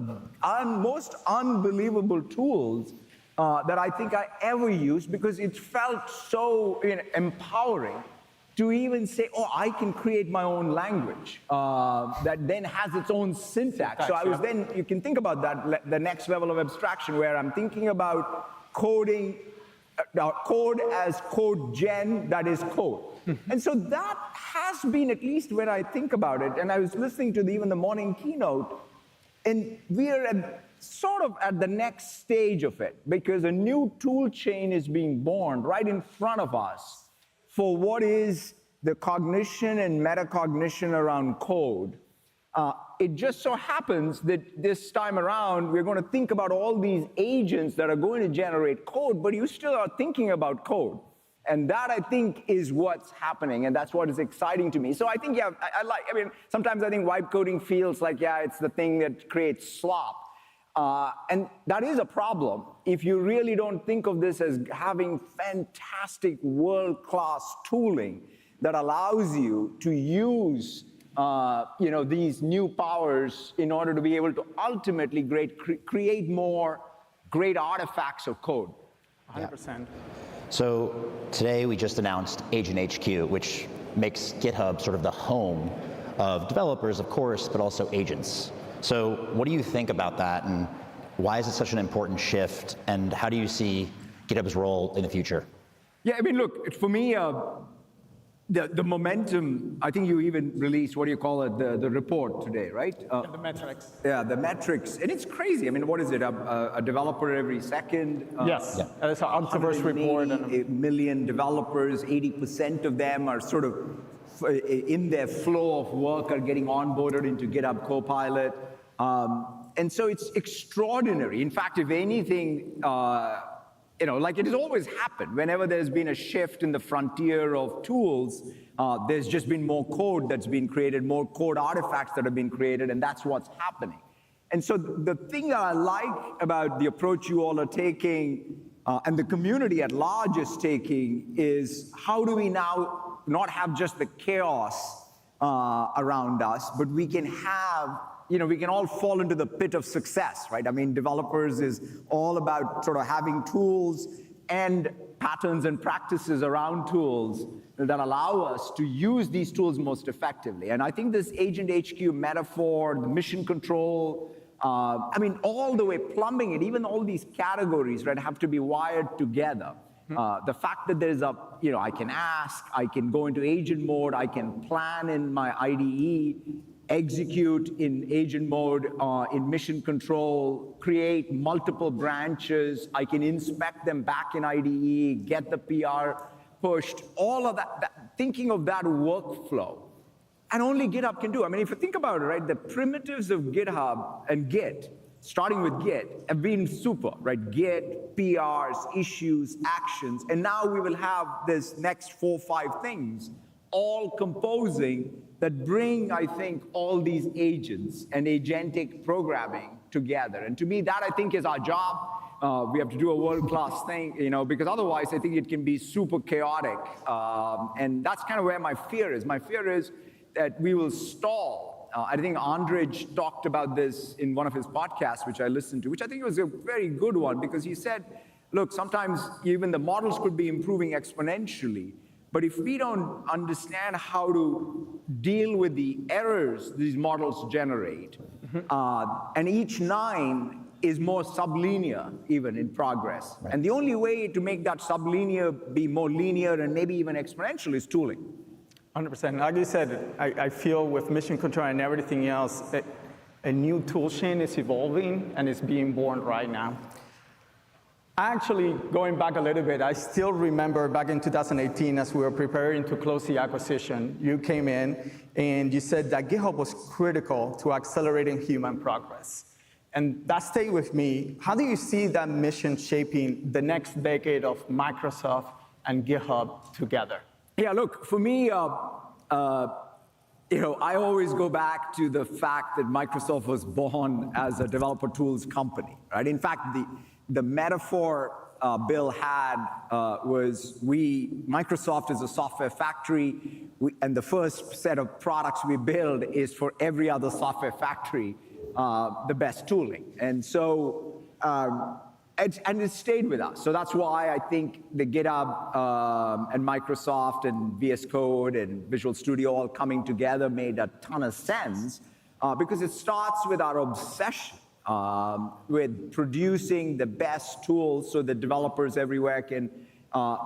most unbelievable tools that I think I ever used, because it felt so empowering to even say, oh, I can create my own language that then has its own syntax. So I was then, you can think about that, the next level of abstraction, where I'm thinking about coding code as code gen, that is code. And so that has been, at least when I think about it, and I was listening to even the morning keynote, and we are sort of at the next stage of it, because a new tool chain is being born right in front of us for what is the cognition and metacognition around code. It just so happens that this time around, we're going to think about all these agents that are going to generate code, but you still are thinking about code. And that, I think, is what's happening, and that's what is exciting to me. So I think, yeah, I mean, sometimes I think vibe coding feels like, yeah, it's the thing that creates slop. And that is a problem if you really don't think of this as having fantastic world-class tooling that allows you to use these new powers in order to be able to ultimately create more great artifacts of code. 100%. So today we just announced Agent HQ, which makes GitHub sort of the home of developers, of course, but also agents. So what do you think about that, and why is it such an important shift, and how do you see GitHub's role in the future? Yeah, I mean, look, for me, the momentum, I think you even released, what do you call it, the report today, right? The metrics. Yeah, the metrics. And it's crazy. I mean, what is it, a developer every second? Yes, it's an Octoverse report. 180 million developers, 80% of them are sort of in their flow of work are getting onboarded into GitHub Copilot. And so it's extraordinary. In fact, if anything, like it has always happened, whenever there's been a shift in the frontier of tools, there's just been more code that's been created, more code artifacts that have been created, and that's what's happening. And so the thing that I like about the approach you all are taking, and the community at large is taking, is how do we now not have just the chaos around us, but we can have, we can all fall into the pit of success, right? I mean, developers is all about sort of having tools and patterns and practices around tools that allow us to use these tools most effectively. And I think this Agent HQ metaphor, the mission control, I mean, all the way plumbing it, even all these categories, right, have to be wired together. The fact that there's I can ask, I can go into agent mode, I can plan in my IDE, execute in agent mode, in mission control, create multiple branches, I can inspect them back in IDE, get the PR pushed, all of that, thinking of that workflow. And only GitHub can do. I mean, if you think about it, right, the primitives of GitHub and Git, starting with Git, have been super, right? Git, PRs, issues, actions, and now we will have this next 4 or 5 things all composing that bring, I think, all these agents and agentic programming together. And to me, that I think is our job. We have to do a world-class thing, because otherwise I think it can be super chaotic. And that's kind of where my fear is. My fear is that we will stall. I think Andrej talked about this in one of his podcasts, which I listened to, which I think was a very good one, because he said, look, sometimes even the models could be improving exponentially, but if we don't understand how to deal with the errors these models generate, and each 9 is more sublinear even in progress. Right. And the only way to make that sublinear be more linear and maybe even exponential is tooling. 100%. Like you said, I feel with mission control and everything else, a new tool chain is evolving and it's being born right now. Actually, going back a little bit, I still remember back in 2018 as we were preparing to close the acquisition, you came in and you said that GitHub was critical to accelerating human progress. And that stayed with me. How do you see that mission shaping the next decade of Microsoft and GitHub together? Yeah, look, for me, I always go back to the fact that Microsoft was born as a developer tools company, right? In fact, the metaphor Bill had was Microsoft is a software factory, and the first set of products we build is for every other software factory, the best tooling. And so, and it stayed with us. So that's why I think the GitHub and Microsoft and VS Code and Visual Studio all coming together made a ton of sense, because it starts with our obsession with producing the best tools so that developers everywhere can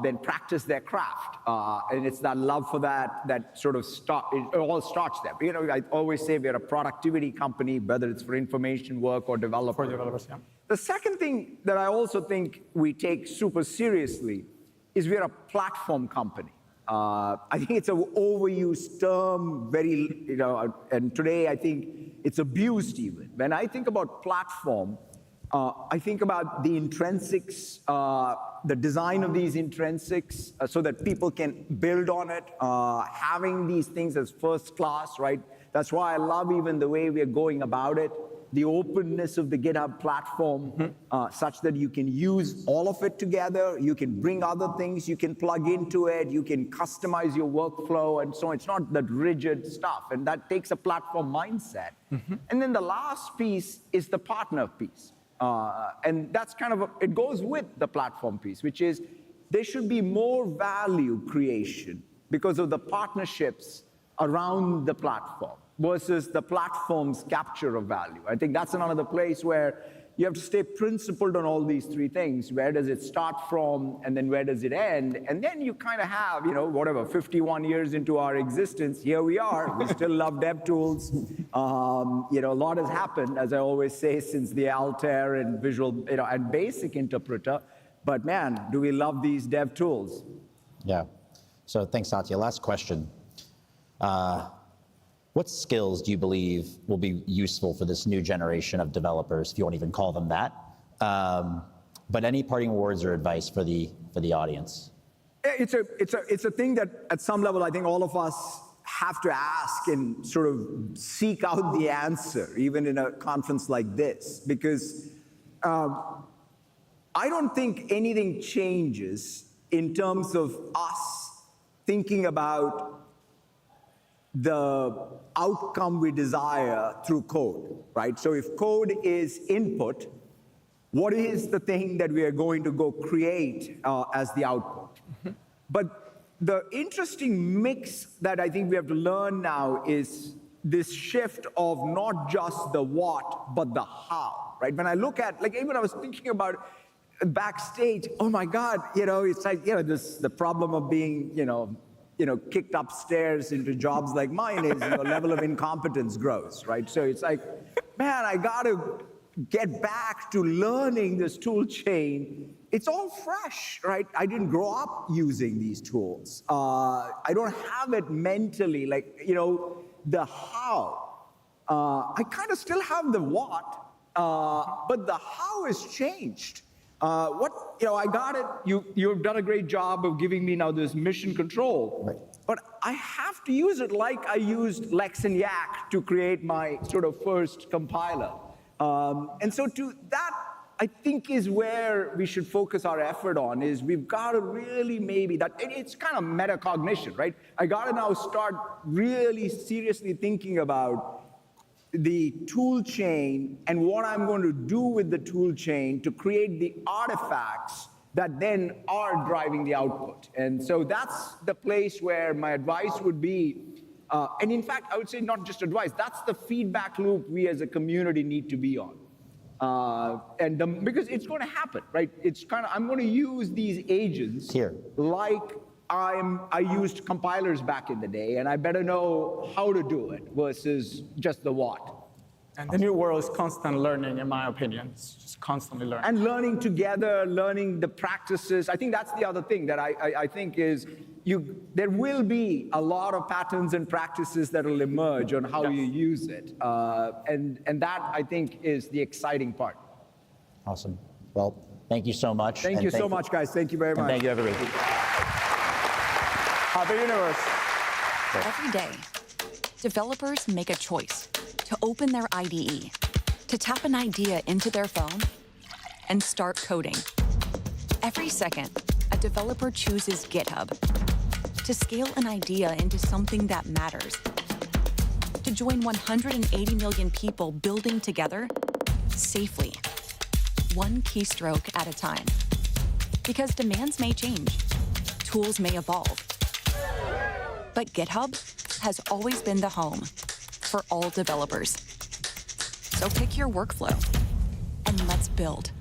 then practice their craft. And it's that love for that sort of it all starts there. You know, I always say we're a productivity company, whether it's for information work or developers. For developers, yeah. The second thing that I also think we take super seriously is we're a platform company. I think it's an overused term, and today I think it's abused even. When I think about platform, I think about the intrinsics, the design of these intrinsics so that people can build on it, having these things as first class, right? That's why I love even the way we're going about it, the openness of the GitHub platform, such that you can use all of it together, you can bring other things, you can plug into it, you can customize your workflow, and so on. It's not that rigid stuff, and that takes a platform mindset. And then the last piece is the partner piece. And that's kind of, it goes with the platform piece, which is there should be more value creation because of the partnerships around the platform versus the platform's capture of value. I think that's another place where you have to stay principled on all these three things. Where does it start from, and then where does it end? And then you kind of have, 51 years into our existence, here we are. We still love dev tools. A lot has happened, as I always say, since the Altair and Visual, and Basic Interpreter. But man, do we love these dev tools? Yeah. So thanks, Satya. Last question. What skills do you believe will be useful for this new generation of developers, if you want to even call them that? But any parting words or advice for the audience? It's a thing that at some level I think all of us have to ask and sort of seek out the answer, even in a conference like this, because I don't think anything changes in terms of us thinking about the outcome we desire through code, right? So if code is input, what is the thing that we are going to go create as the output? But the interesting mix that I think we have to learn now is this shift of not just the what, but the how, right? When I look at, even I was thinking about backstage, oh my God, it's like, the problem of being, kicked upstairs into jobs like mine is your level of incompetence grows, right? So it's like, man, I got to get back to learning this tool chain. It's all fresh, right? I didn't grow up using these tools. I don't have it mentally, the how. I kind of still have the what, but the how has changed. I got it. You've done a great job of giving me now this mission control. Right. But I have to use it like I used Lex and Yak to create my sort of first compiler. And so to that, I think is where we should focus our effort on, is we've got to really it's kind of metacognition, right? I got to now start really seriously thinking about the tool chain and what I'm going to do with the tool chain to create the artifacts that then are driving the output. And so that's the place where my advice would be, and in fact, I would say not just advice, that's the feedback loop we as a community need to be on. Because it's going to happen, right? I'm going to use these agents like I used compilers back in the day, and I better know how to do it versus just the what. And the new world is constant learning, in my opinion. It's just constantly learning. And learning together, learning the practices. I think that's the other thing that I think is there will be a lot of patterns and practices that will emerge on how you use it. And that, I think, is the exciting part. Awesome. Well, thank you so much. Thank you so much, guys. Thank you very much. Thank you, everybody. Happy Universe. Every day, developers make a choice to open their IDE, to tap an idea into their phone, and start coding. Every second, a developer chooses GitHub to scale an idea into something that matters, to join 180 million people building together safely, one keystroke at a time. Because demands may change, tools may evolve, but GitHub has always been the home for all developers. So pick your workflow, and let's build.